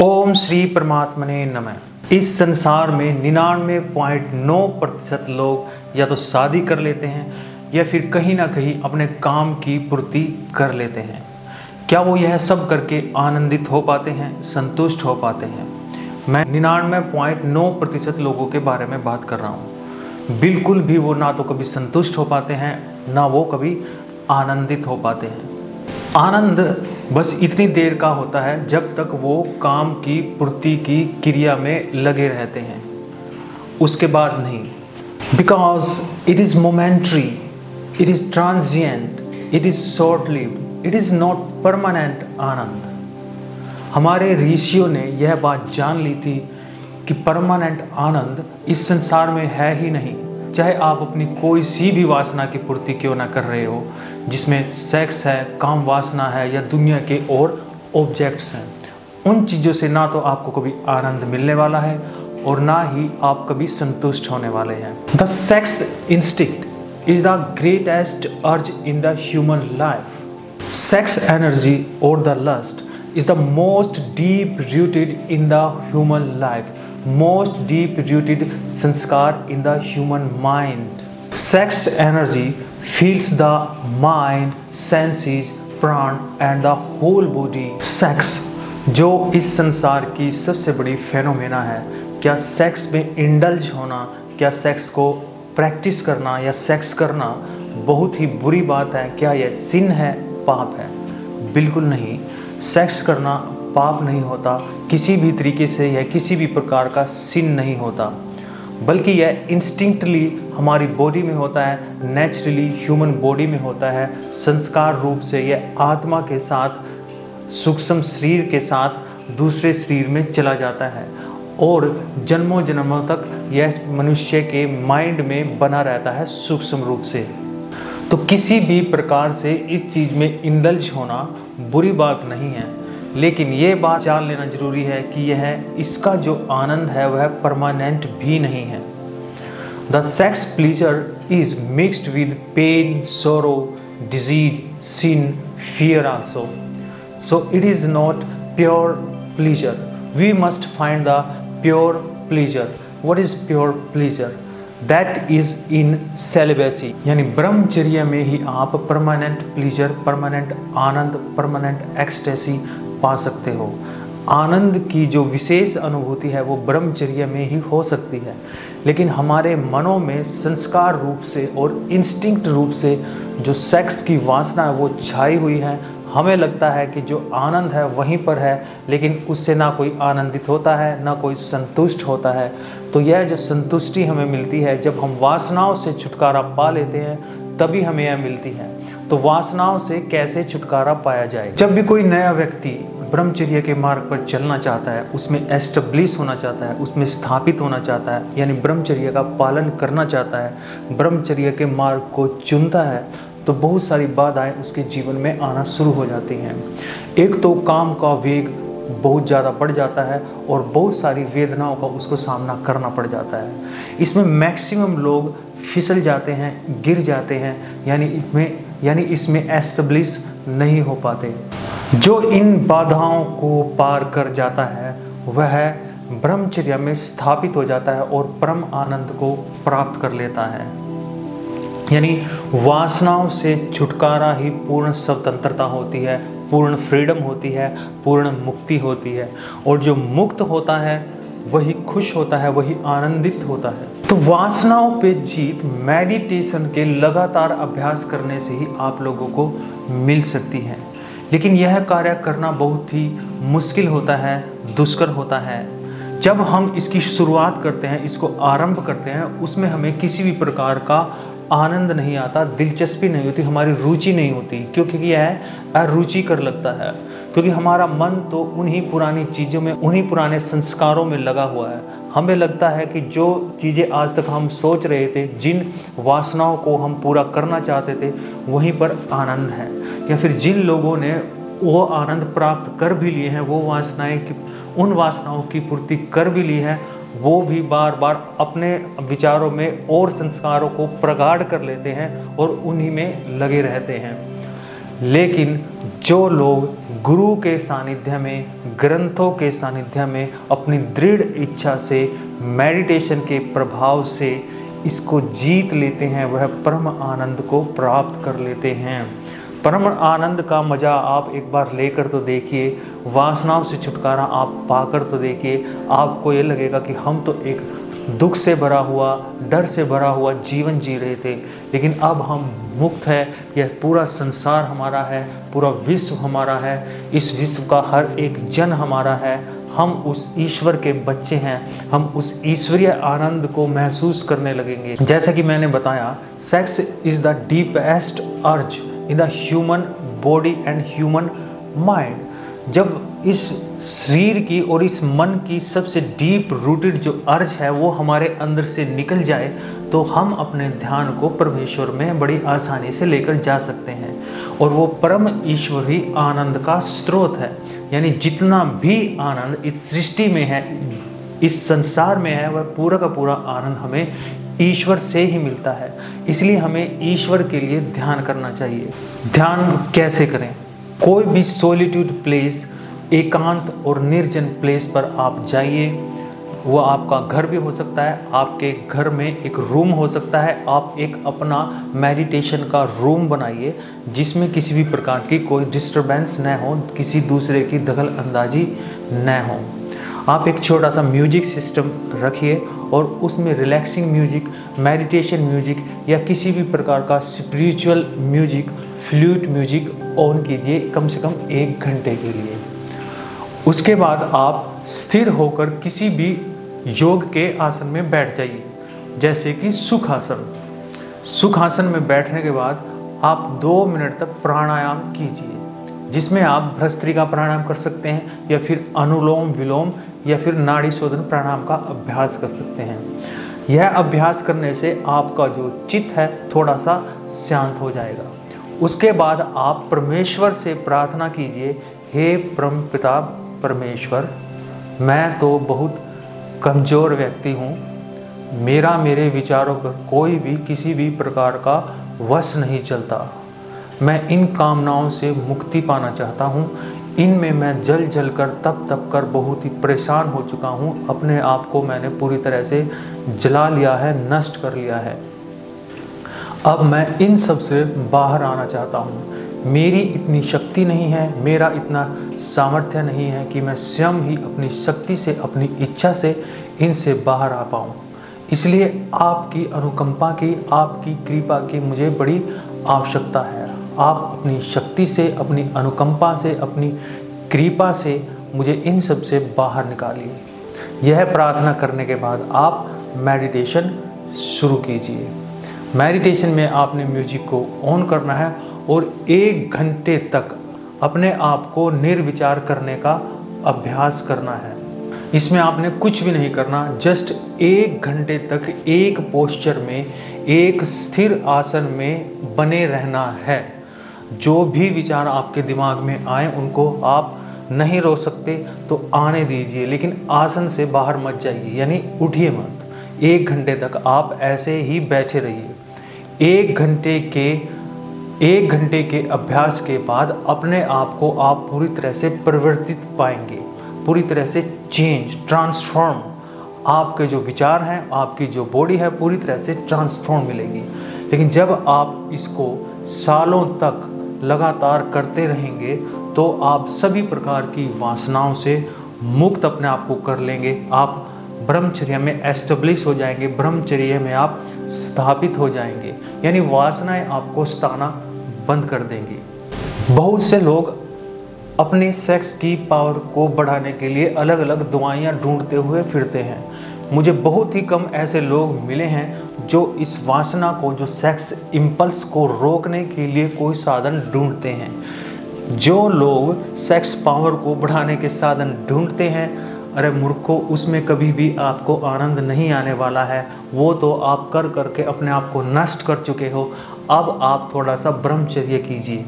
ओम श्री परमात्मने नमः। इस संसार में 99.9% लोग या तो शादी कर लेते हैं या फिर कहीं ना कहीं अपने काम की पूर्ति कर लेते हैं। क्या वो यह सब करके आनंदित हो पाते हैं, संतुष्ट हो पाते हैं? मैं 99.9% लोगों के बारे में बात कर रहा हूँ। बिल्कुल भी वो ना तो कभी संतुष्ट हो पाते हैं, ना वो कभी आनंदित हो पाते हैं। आनंद बस इतनी देर का होता है जब तक वो काम की पूर्ति की क्रिया में लगे रहते हैं, उसके बाद नहीं। Because it is momentary, it is transient, it is short lived, it is not permanent आनंद। हमारे ऋषियों ने यह बात जान ली थी कि परमानेंट आनंद इस संसार में है ही नहीं। चाहे आप अपनी कोई सी भी वासना की पूर्ति क्यों ना कर रहे हो, जिसमें सेक्स है, काम वासना है या दुनिया के और ऑब्जेक्ट्स हैं, उन चीज़ों से ना तो आपको कभी आनंद मिलने वाला है और ना ही आप कभी संतुष्ट होने वाले हैं। The sex instinct is the greatest urge in the human life. Sex energy और the lust is the most deep rooted in the human life, most deep rooted sanskar in the human mind. Sex energy fills the mind, senses, प्राण and the whole body. Sex जो इस संसार की सबसे बड़ी phenomena है। क्या sex में इंडल्ज होना, क्या सेक्स को प्रैक्टिस करना या सेक्स करना बहुत ही बुरी बात है? क्या यह सिन है, पाप है? बिल्कुल नहीं। सेक्स करना पाप नहीं होता, किसी भी तरीके से यह किसी भी प्रकार का सिन नहीं होता, बल्कि यह इंस्टिंक्टली हमारी बॉडी में होता है, नेचुरली ह्यूमन बॉडी में होता है। संस्कार रूप से यह आत्मा के साथ, सूक्ष्म शरीर के साथ दूसरे शरीर में चला जाता है और जन्मों जन्मों तक यह मनुष्य के माइंड में बना रहता है सूक्ष्म रूप से। तो किसी भी प्रकार से इस चीज़ में इंडल्ज होना बुरी बात नहीं है, लेकिन ये बात जान लेना जरूरी है कि यह इसका जो आनंद है वह परमानेंट भी नहीं है। The sex pleasure is mixed with pain, sorrow, disease, sin, fear also, so it is not pure pleasure. We must find the pure pleasure. What is pure pleasure? That is in celibacy, यानी ब्रह्मचर्य में ही आप permanent pleasure, permanent आनंद, permanent ecstasy पा सकते हो। आनंद की जो विशेष अनुभूति है वो ब्रह्मचर्य में ही हो सकती है, लेकिन हमारे मनों में संस्कार रूप से और इंस्टिंक्ट रूप से जो सेक्स की वासना है वो छाई हुई है। हमें लगता है कि जो आनंद है वहीं पर है, लेकिन उससे ना कोई आनंदित होता है, ना कोई संतुष्ट होता है। तो यह जो संतुष्टि हमें मिलती है जब हम वासनाओं से छुटकारा पा लेते हैं, तभी हमें यह मिलती है। तो वासनाओं से कैसे छुटकारा पाया जाए? जब भी कोई नया व्यक्ति ब्रह्मचर्य के मार्ग पर चलना चाहता है, उसमें एस्टेब्लिश होना चाहता है, उसमें स्थापित होना चाहता है, यानी ब्रह्मचर्य का पालन करना चाहता है, ब्रह्मचर्य के मार्ग को चुनता है, तो बहुत सारी बाधाएं उसके जीवन में आना शुरू हो जाती हैं। एक तो काम का वेग बहुत ज़्यादा बढ़ जाता है और बहुत सारी वेदनाओं का उसको सामना करना पड़ जाता है। इसमें मैक्सिमम लोग फिसल जाते हैं, गिर जाते हैं, यानी इसमें एस्टेब्लिश नहीं हो पाते। जो इन बाधाओं को पार कर जाता है वह ब्रह्मचर्य में स्थापित हो जाता है और परम आनंद को प्राप्त कर लेता है। यानी वासनाओं से छुटकारा ही पूर्ण स्वतंत्रता होती है, पूर्ण फ्रीडम होती है, पूर्ण मुक्ति होती है। और जो मुक्त होता है वही खुश होता है, वही आनंदित होता है। तो वासनाओं पे जीत मेडिटेशन के लगातार अभ्यास करने से ही आप लोगों को मिल सकती है, लेकिन यह कार्य करना बहुत ही मुश्किल होता है, दुष्कर होता है। जब हम इसकी शुरुआत करते हैं, इसको आरंभ करते हैं, उसमें हमें किसी भी प्रकार का आनंद नहीं आता, दिलचस्पी नहीं होती, हमारी रुचि नहीं होती, क्योंकि यह अरुचिकर लगता है। क्योंकि हमारा मन तो उन्हीं पुरानी चीज़ों में, उन्हीं पुराने संस्कारों में लगा हुआ है। हमें लगता है कि जो चीज़ें आज तक हम सोच रहे थे, जिन वासनाओं को हम पूरा करना चाहते थे, वहीं पर आनंद है। या फिर जिन लोगों ने वो आनंद प्राप्त कर भी लिए हैं, वो उन वासनाओं की पूर्ति कर भी ली है, वो भी बार बार अपने विचारों में और संस्कारों को प्रगाढ़ कर लेते हैं और उन्हीं में लगे रहते हैं। लेकिन जो लोग गुरु के सानिध्य में, ग्रंथों के सानिध्य में अपनी दृढ़ इच्छा से, मेडिटेशन के प्रभाव से इसको जीत लेते हैं, वह परम आनंद को प्राप्त कर लेते हैं। परम आनंद का मज़ा आप एक बार लेकर तो देखिए, वासनाओं से छुटकारा आप पाकर तो देखिए। आपको ये लगेगा कि हम तो एक दुख से भरा हुआ, डर से भरा हुआ जीवन जी रहे थे, लेकिन अब हम मुक्त है। यह पूरा संसार हमारा है, पूरा विश्व हमारा है, इस विश्व का हर एक जन हमारा है। हम उस ईश्वर के बच्चे हैं, हम उस ईश्वरीय आनंद को महसूस करने लगेंगे। जैसा कि मैंने बताया, सेक्स इज़ द डीपेस्ट अर्ज in the human body and human mind. जब इस शरीर की और इस मन की सबसे डीप रूटेड जो अर्ज है वो हमारे अंदर से निकल जाए, तो हम अपने ध्यान को परमेश्वर में बड़ी आसानी से लेकर जा सकते हैं। और वो परम ईश्वरी आनंद का स्रोत है। यानी जितना भी आनंद इस सृष्टि में है, इस संसार में है, वह पूरा का पूरा आनंद हमें ईश्वर से ही मिलता है। इसलिए हमें ईश्वर के लिए ध्यान करना चाहिए। ध्यान कैसे करें? कोई भी सॉलिट्यूड प्लेस, एकांत और निर्जन प्लेस पर आप जाइए। वो आपका घर भी हो सकता है, आपके घर में एक रूम हो सकता है। आप एक अपना मेडिटेशन का रूम बनाइए जिसमें किसी भी प्रकार की कोई डिस्टरबेंस न हो, किसी दूसरे की दखल अंदाजी न हो। आप एक छोटा सा म्यूजिक सिस्टम रखिए और उसमें रिलैक्सिंग म्यूजिक, मेडिटेशन म्यूजिक या किसी भी प्रकार का spiritual music, flute music on कीजिए कम से कम 1 घंटे के लिए। उसके बाद आप स्थिर होकर किसी भी योग के आसन में बैठ जाइए, जैसे कि सुखासन। सुखासन में बैठने के बाद आप 2 मिनट तक प्राणायाम कीजिए, जिसमें आप भस्त्रिका प्राणायाम कर सकते हैं या फिर अनुलोम विलोम या फिर नाड़ी शोधन प्राणायाम का अभ्यास कर सकते हैं। यह अभ्यास करने से आपका जो चित्त है थोड़ा सा शांत हो जाएगा। उसके बाद आप परमेश्वर से प्रार्थना कीजिए, हे परम पिता परमेश्वर, मैं तो बहुत कमज़ोर व्यक्ति हूँ, मेरे विचारों पर कोई भी किसी भी प्रकार का वश नहीं चलता। मैं इन कामनाओं से मुक्ति पाना चाहता हूँ। इनमें मैं जल जल कर तप कर बहुत ही परेशान हो चुका हूँ। अपने आप को मैंने पूरी तरह से जला लिया है, नष्ट कर लिया है। अब मैं इन सब से बाहर आना चाहता हूँ। मेरी इतनी शक्ति नहीं है, मेरा इतना सामर्थ्य नहीं है कि मैं स्वयं ही अपनी शक्ति से, अपनी इच्छा से इनसे बाहर आ पाऊँ। इसलिए आपकी अनुकंपा की, आपकी कृपा की मुझे बड़ी आवश्यकता है। आप अपनी शक्ति से, अपनी अनुकंपा से, अपनी कृपा से मुझे इन सब से बाहर निकालिए। यह प्रार्थना करने के बाद आप मेडिटेशन शुरू कीजिए। मेडिटेशन में आपने म्यूजिक को ऑन करना है और 1 घंटे तक अपने आप को निर्विचार करने का अभ्यास करना है। इसमें आपने कुछ भी नहीं करना, जस्ट 1 घंटे तक एक पोस्चर में, एक स्थिर आसन में बने रहना है। जो भी विचार आपके दिमाग में आए उनको आप नहीं रोक सकते तो आने दीजिए, लेकिन आसन से बाहर मत जाइए, यानी उठिए मत। 1 घंटे तक आप ऐसे ही बैठे रहिए। 1 घंटे के अभ्यास के बाद अपने आप को आप पूरी तरह से परिवर्तित पाएंगे, पूरी तरह से चेंज, ट्रांसफॉर्म। आपके जो विचार हैं, आपकी जो बॉडी है, पूरी तरह से ट्रांसफॉर्म मिलेगी। लेकिन जब आप इसको सालों तक लगातार करते रहेंगे तो आप सभी प्रकार की वासनाओं से मुक्त अपने आप को कर लेंगे। आप ब्रह्मचर्य में एस्टेब्लिश हो जाएंगे, ब्रह्मचर्य में आप स्थापित हो जाएंगे, यानी वासनाएं आपको सताना बंद कर देंगी। बहुत से लोग अपने सेक्स की पावर को बढ़ाने के लिए अलग अलग दवाइयाँ ढूंढते हुए फिरते हैं। मुझे बहुत ही कम ऐसे लोग मिले हैं जो इस वासना को, जो सेक्स इम्पल्स को रोकने के लिए कोई साधन ढूंढते हैं। जो लोग सेक्स पावर को बढ़ाने के साधन ढूंढते हैं, अरे मूर्खों, उसमें कभी भी आपको आनंद नहीं आने वाला है। वो तो आप कर करके अपने आप को नष्ट कर चुके हो। अब आप थोड़ा सा ब्रह्मचर्य कीजिए।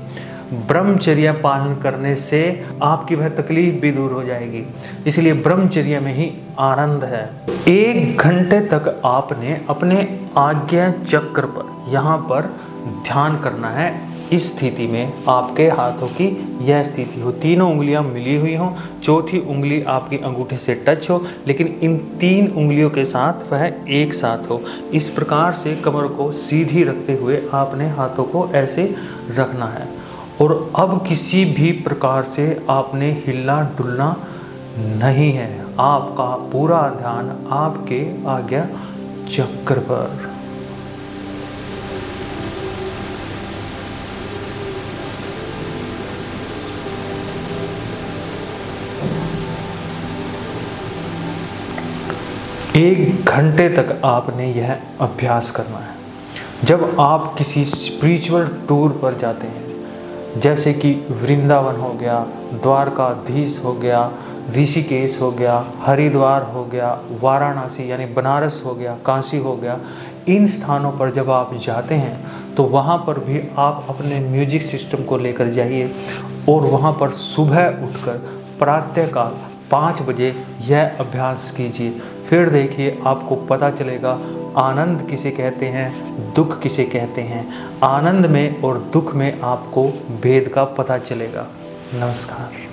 ब्रह्मचर्य पालन करने से आपकी वह तकलीफ भी दूर हो जाएगी। इसलिए ब्रह्मचर्य में ही आनंद है। 1 घंटे तक आपने अपने आज्ञा चक्र पर, यहाँ पर ध्यान करना है इस स्थिति में आपके हाथों की यह स्थिति हो, तीनों उंगलियां मिली हुई हों, चौथी उंगली आपकी अंगूठे से टच हो, लेकिन इन 3 उंगलियों के साथ वह एक साथ हो। इस प्रकार से कमर को सीधी रखते हुए आपने हाथों को ऐसे रखना है। और अब किसी भी प्रकार से आपने हिलना डुलना नहीं है। आपका पूरा ध्यान आपके आज्ञा चक्र पर। एक घंटे तक आपने यह अभ्यास करना है। जब आप किसी स्पिरिचुअल टूर पर जाते हैं, जैसे कि वृंदावन हो गया, द्वारकाधीश हो गया, ऋषिकेश हो गया, हरिद्वार हो गया, वाराणसी यानी बनारस हो गया, काशी हो गया, इन स्थानों पर जब आप जाते हैं तो वहाँ पर भी आप अपने म्यूजिक सिस्टम को लेकर जाइए और वहाँ पर सुबह उठकर प्रातःकाल 5 बजे यह अभ्यास कीजिए। फिर देखिए आपको पता चलेगा आनंद किसे कहते हैं, दुख किसे कहते हैं। आनंद में और दुख में आपको भेद का पता चलेगा। नमस्कार।